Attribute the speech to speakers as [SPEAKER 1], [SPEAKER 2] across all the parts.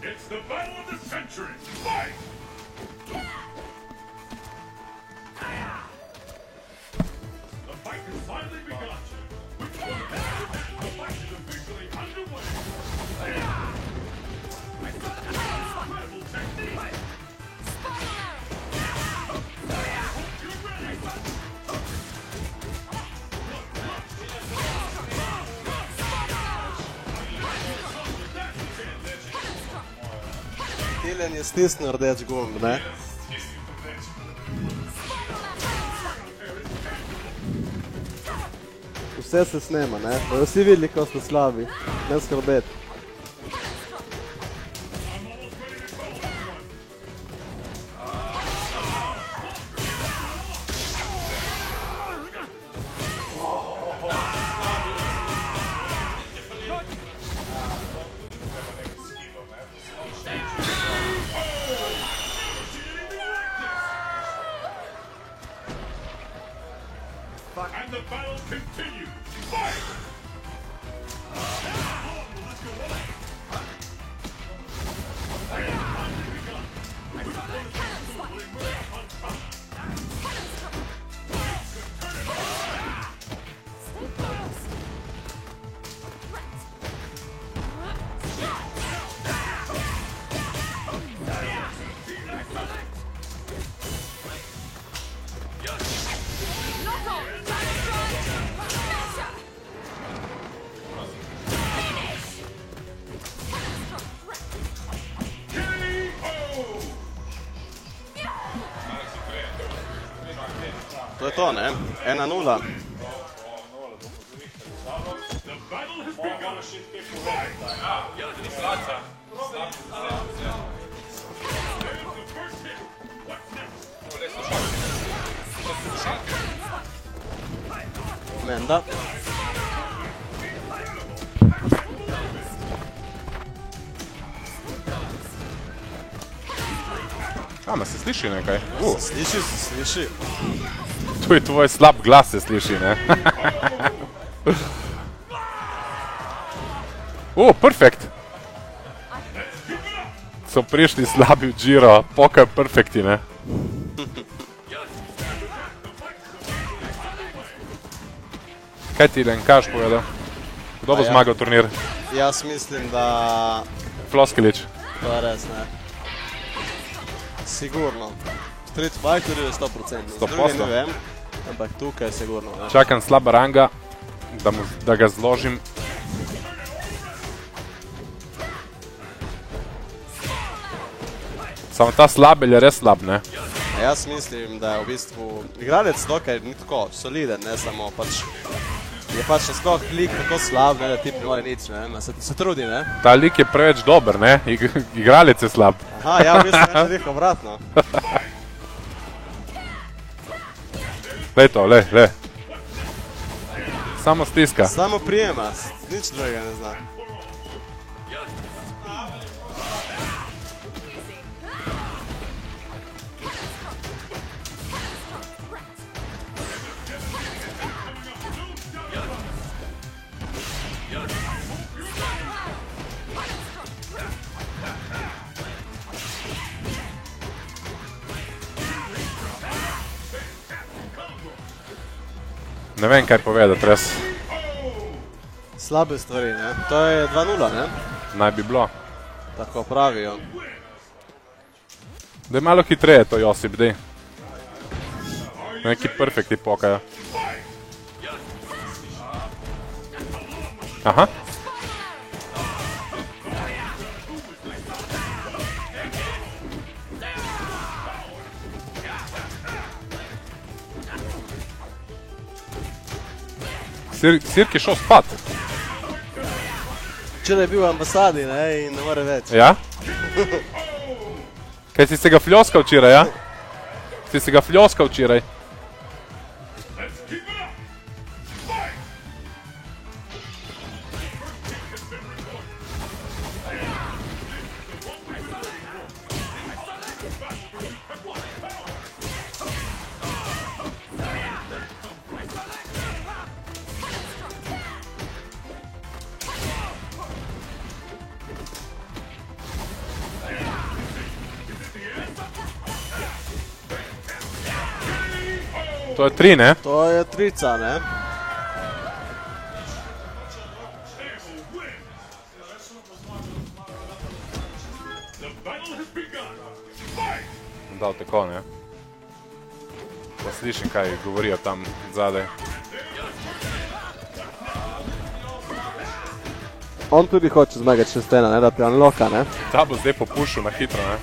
[SPEAKER 1] It's the battle of the century! Fight! The fight has finally begun. Which one? The fight is officially underway. Incredible technique! You're ready!
[SPEAKER 2] Tilen je stisnil rdeč gumb, ne? Vse se snema, ne? Bojo vsi videli, ko ste slabi. Ne skrbeti.
[SPEAKER 1] And the battle continues. Fight!
[SPEAKER 2] To je to, ne? 1-0. Menda.
[SPEAKER 3] Ma se sliši nekaj?
[SPEAKER 2] Sliši se, sliši.
[SPEAKER 3] To je tvoj slab glas se sliši, ne? Perfekt! So prišli slabi v Giro, pokaj perfekti, ne? Kaj ti, Len, kaj boš povedal? Kdo bo zmagal turnir?
[SPEAKER 2] Jaz mislim, da...
[SPEAKER 3] Floskelič.
[SPEAKER 2] To je res, ne. Sigurno. Street Fighter je 100%. Drugi ne vem, ampak tukaj je sigurno.
[SPEAKER 3] Čakam slaba ranga, da ga zložim. Samo ta slabelj je res slab, ne?
[SPEAKER 2] Jaz mislim, da je v bistvu igralec dokaj ni tako soliden, ne samo pač... Je pač nasploh lik tako slab, ne, da ti ne more nič, ne, se trudi, ne?
[SPEAKER 3] Ta lik je preveč dober, ne? Igralec je slab.
[SPEAKER 2] Aha, ja, v bistvu je nekaj obratno.
[SPEAKER 3] Lej to, lej. Samo stiska.
[SPEAKER 2] Samo prijema, nič drugega ne zna.
[SPEAKER 3] Ne vem, kaj povedati, res.
[SPEAKER 2] Slabe stvari, ne? To je 2-0, ne?
[SPEAKER 3] Naj bi bilo.
[SPEAKER 2] Tako pravijo.
[SPEAKER 3] Daj malo hitreje to, Josip, daj. Neki perfekti pokajo. Aha. Sirk je šel spat.
[SPEAKER 2] Včeraj je bil v ambasadi, ne, in ne more več.
[SPEAKER 3] Ja? Kaj si se ga fljoskal včeraj, ja? Si se ga fljoskal včeraj? To je 3, ne?
[SPEAKER 2] To je trica, ne?
[SPEAKER 1] The battle has begun. Fight!
[SPEAKER 3] Dal tako, ne? Pa slišim, kaj govorijo tam zadaj.
[SPEAKER 2] On tudi hoče zmagati Chastena, ne, da ti unlocka, ne?
[SPEAKER 3] Ta bo zdaj popušil na hitro, ne?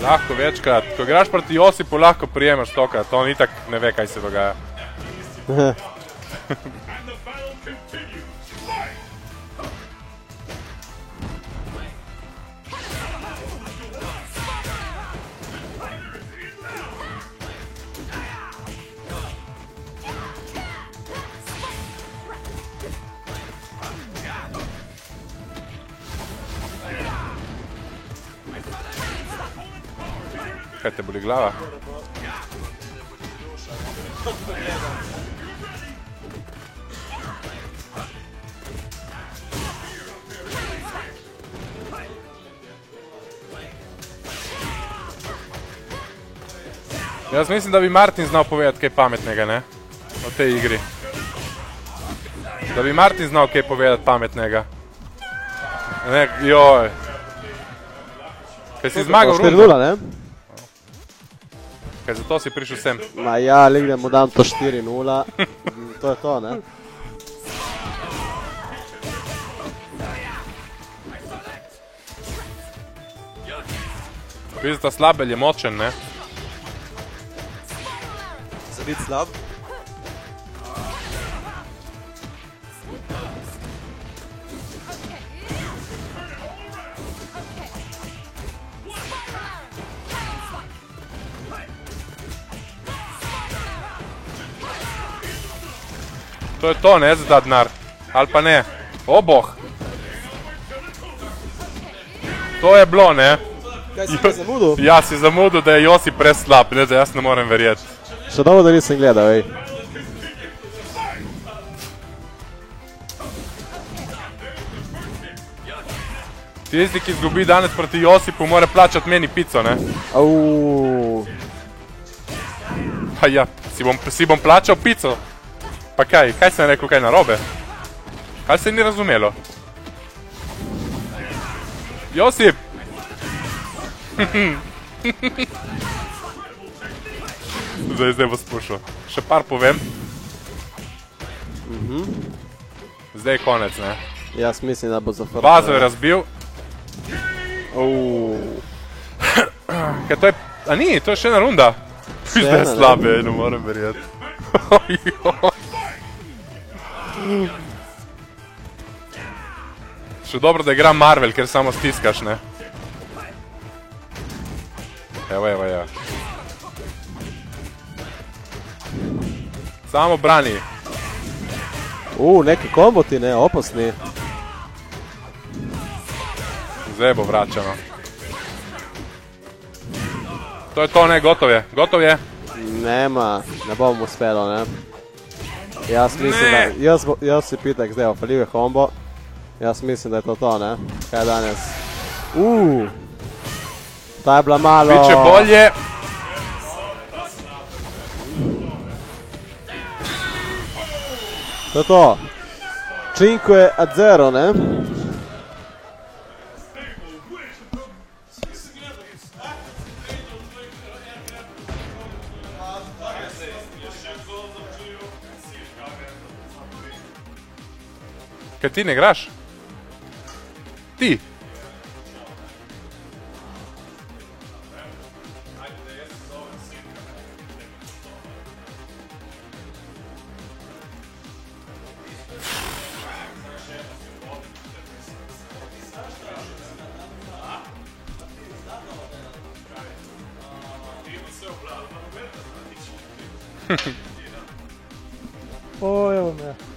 [SPEAKER 3] Lahko večkrat. Ko igraš proti Josipu, lahko prijemaš tokrat. On itak ne ve, kaj se dogaja.
[SPEAKER 1] And the battle continues. Fight!
[SPEAKER 3] Kaj te boli glava? Jaz mislim, da bi Martin znal povedati kaj pametnega, ne? O tej igri. Da bi Martin znal kaj povedati pametnega. Ne, joj. Kaj si zmagal rundo?
[SPEAKER 2] 4-0, ne?
[SPEAKER 3] Kaj zato si prišel sem?
[SPEAKER 2] Ma ja, lik da mu dam to 4-0. To je to, ne?
[SPEAKER 3] Vidim, da slabelj je močen, ne?
[SPEAKER 2] Za biti slab.
[SPEAKER 3] To je to, ne, za ta denar. Ali pa ne. O boh. To je bilo, ne.
[SPEAKER 2] Kaj si kaj zamudil?
[SPEAKER 3] Ja, si zamudil, da je Josip preslab, ne, da jaz ne morem verjeti.
[SPEAKER 2] Še dobro, da nisem gledal, ej.
[SPEAKER 3] Tisti, ki izgubi danes proti Josipu, mora plačati meni pico, ne.
[SPEAKER 2] Auuu.
[SPEAKER 3] Pa ja, si bom plačal pico. Pa kaj sem rekel, kaj narobe? Kaj se ni razumelo? Josip! Zdaj bo spušil. Še par povem. Zdaj je konec, ne?
[SPEAKER 2] Jaz mislim, da bo zaprl.
[SPEAKER 3] Bazo je razbil. Kaj to je... A ni, to je še ena runda. Zdaj je slabe, ne morem verjeti. Še dobro, da igra Marvel, ker samo stiskaš, ne? Evo, ja. Samo brani.
[SPEAKER 2] Neki komboti, ne, opasni.
[SPEAKER 3] Zdaj bo vračano. To je to, ne, gotov je.
[SPEAKER 2] Nema, ne bom uspelo, ne. Jaz mislim, da... Jaz si pitak zdaj opaljive kombo. Jaz mislim, da je to, ne. Kaj danes? Ta je bila malo...
[SPEAKER 3] Biće bolje.
[SPEAKER 2] To je to. 5-0, ne.
[SPEAKER 3] Kaj ti ne igraš? ti.
[SPEAKER 4] O, evo me.